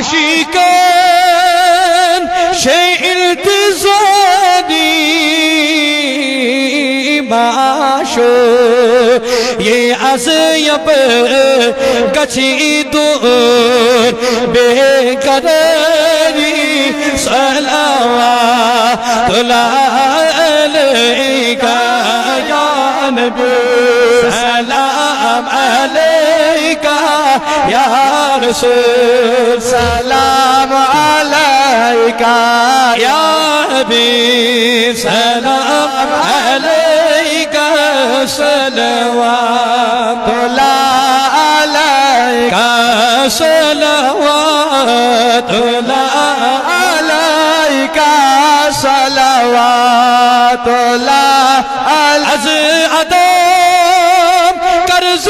आशिकन शे इल्तिज़ारी माशो ये अज़यब गची दूर बेकरारी सलावतुल्लाह अलैका या नबी सलाम अलैका या रसूल सलाम अलैका या हबीब सलाम अलैका सलवातुल्लाह अलैका सलवातुल्लाह अलैका सलवातुल्लाह अज़ अदम कर्ज़